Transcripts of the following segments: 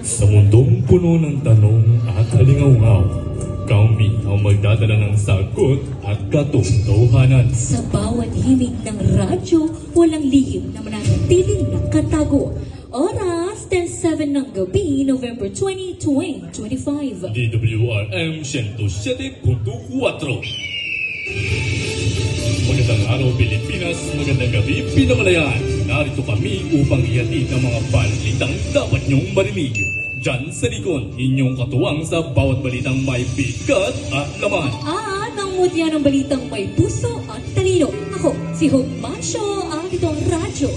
Sa mundong puno ng tanong at halingaw-ngaw, kami ang magdadala ng sagot at katotohanan. Sa bawat himig ng radyo, walang lihim na mananatiling nakatago. Oras, 10:07 ng gabi, November 20, 2025. DWRM 107.4. Magandang araw Pilipinas, magandang gabi Pinamalayan. Narito kami upang ihatid ang mga balitang dapat niyong marinig. Diyan sa likod, inyong katuwang sa bawat balitang may bigat at laman. At ang mutya ng balitang may puso at talino. Ako, si Hope Mancio, at ito ang radyo.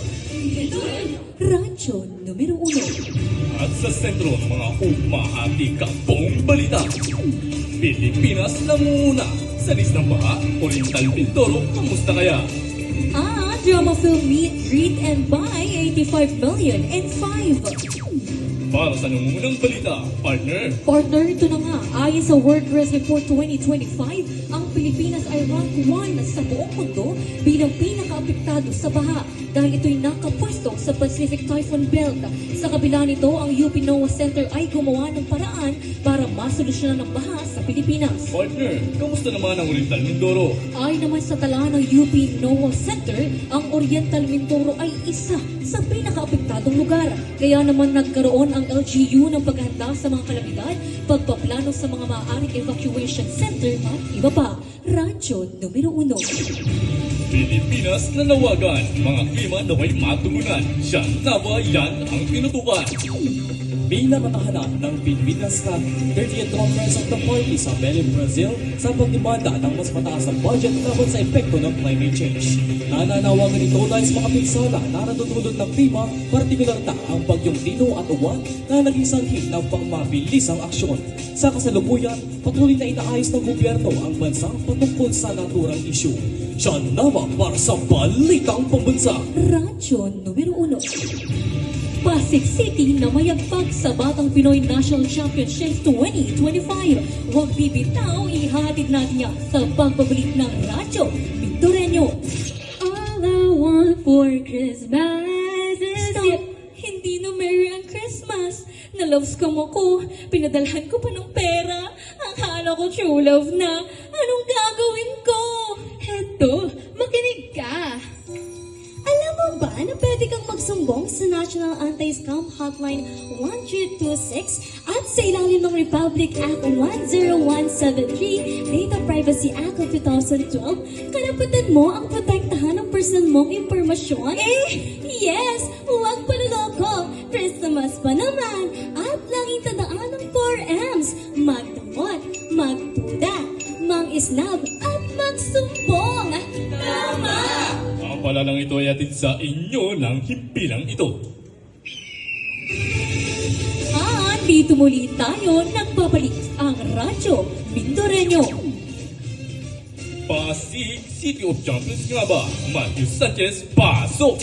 Radyo numero 1. At sa sentro ng mga humahati kapong balita, Pilipinas nanguna sa listang baha, Oriental Mindoro, kamusta kaya? Drama film Meet, Greet, and Buy 85 million and 5. Para sa nangungunang balita, Partner, ito na nga. Ayon sa World Press Report 2025, ang Pilipinas ay rank 1 sa buong mundo bilang pinaka-apektado sa baha dahil ito'y nakapwesto sa Pacific Typhoon Belt. Sa kabila nito, ang UP NOAA Center ay gumawa ng paraan para masolusyonan ng baha sa Pilipinas. Partner, kamusta naman ang Oriental Mindoro? Ay naman sa tala ng UP NOAA Center, ang Oriental Mindoro ay isa sa pinaka-apektadong lugar. Kaya naman nagkaroon ang LGU ng paghanda sa mga kalamidad, pagpaplano sa mga maaaring evacuation center at iba pa. Radyo numero 1. Pilipinas nanawagan, mga klima na may matugunan. Siya na ba yan ang tinutukan? Bilang nakahanap ng Pilipinas sa 30th Conference of the Party sa Belém, Brazil sa pagdemanda ng mas mataas na budget laban sa epekto ng climate change. Nananawagan ito dahil sa mga pinsala na natutulog ng klima, partikular na ang bagyong Tino at Uwan na naging sanhi ng pangmabilisang aksyon. Sa kasalukuyan, patuloy na inaayos ng gobyerno ang bansang patungkol sa naturang issue. Siya naman para sa balitang pambansa. Radyo numero 1. Pasig City na mayagpag sa Batang Pinoy National Championships 2025. Huwag bibitaw, ihatid natin yan sa pagbabalik ng radyo Pintureño. All I want for Christmas is Stop! Hindi na Merry ang Christmas. Na-love scam ako. Pinadalhan ko pa ng pera. Ang hala ko true love na. Anong gagawin ko? Heto, makinig ka! Alam mo ba na pwede kang magsumbong sa National Anti-Scam Hotline 1326 at sa ilalim ng Republic Act 10173, Data Privacy Act of 2012, karapatan mo ang protektahan ng personal mong impormasyon? Yes! Huwag paluloko! Christmas pa naman! At laging tandaan ng 4Ms: magdamot, magduda, mang-isnab, at magsumbong! Tama! Ang palalang ito ay atid sa inyo ng himpilang ito. At dito muli tayo nagbabalik ang radyo Pintureño. Pasig City of Champions nga ba? Matthew Sanchez, pasok!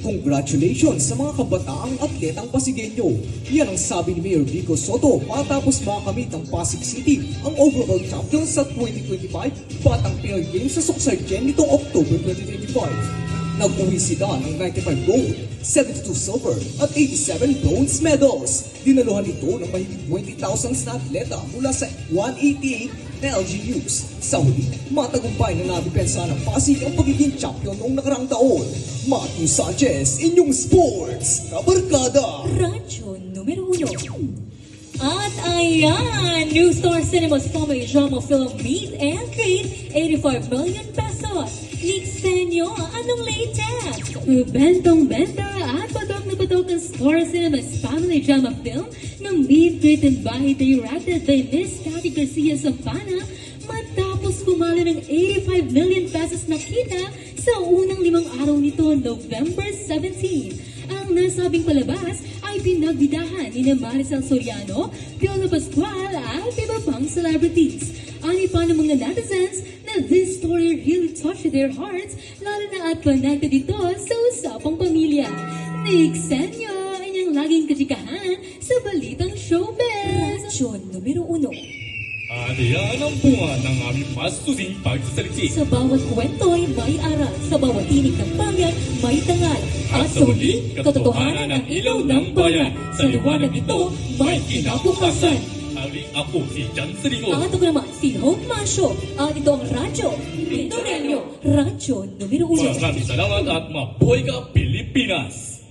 Congratulations sa mga kabataang atletang Pasigueño. Yan ang sabi ni Mayor Vico Soto matapos makamit ng Pasig City ang overall champions sa 2025 Batang Pinoy Games sa Suksargen nitong October 2025. Nag-uwi sila ng 95 gold, 72 silver at 87 bronze medals. Dinaluhan ito ng mahigit 20,000 na atleta mula sa 188 na LGUs. Sa huli, matagumpay na nadepensa ng Pasig ang pagiging champion noong nakaraang taon. Matthew Sanchez, inyong sports kabarkada! Radyo numero 1. At ayan, New Star Cinemas Family Drama Film Meet and Greet, 85 million pesos. Nixenyo, anong latest? Bentong-benta at patok na patok ang Star Cinemas Family Drama Film ng Meet, Greet, and Buy directed by Miss Cathy Garcia Zampana matapos pumalo ng 85 million pesos na kita sa unang 5 araw nito, November 17. Ang nasabing palabas ay pinagbidahan ni Maricel Soriano, Piolo Pascual at iba pang celebrities. Ani pa ng mga netizens na this story really touched their hearts, lalo na at connected ito sa usapang pamilya. Nick Senyo, inyong laging kachikahan sa balitang showbiz. Radyo numero 1. At yan ang bunga ng aming masusing pagsasaliksik. Sa bawat kwento ay may aral, sa bawat tinig ng pangyan may tangal. At sa huli, katotohanan ang ilaw ng bayan. Sa liwanag nito, may kinabukasan. Ali, ako si Jan Sarigon. At ako naman si Hope Masyo. At ito ang Radyo Pintorello, Radyo numero 1. Maraming salamat at mabuhay ka, Pilipinas!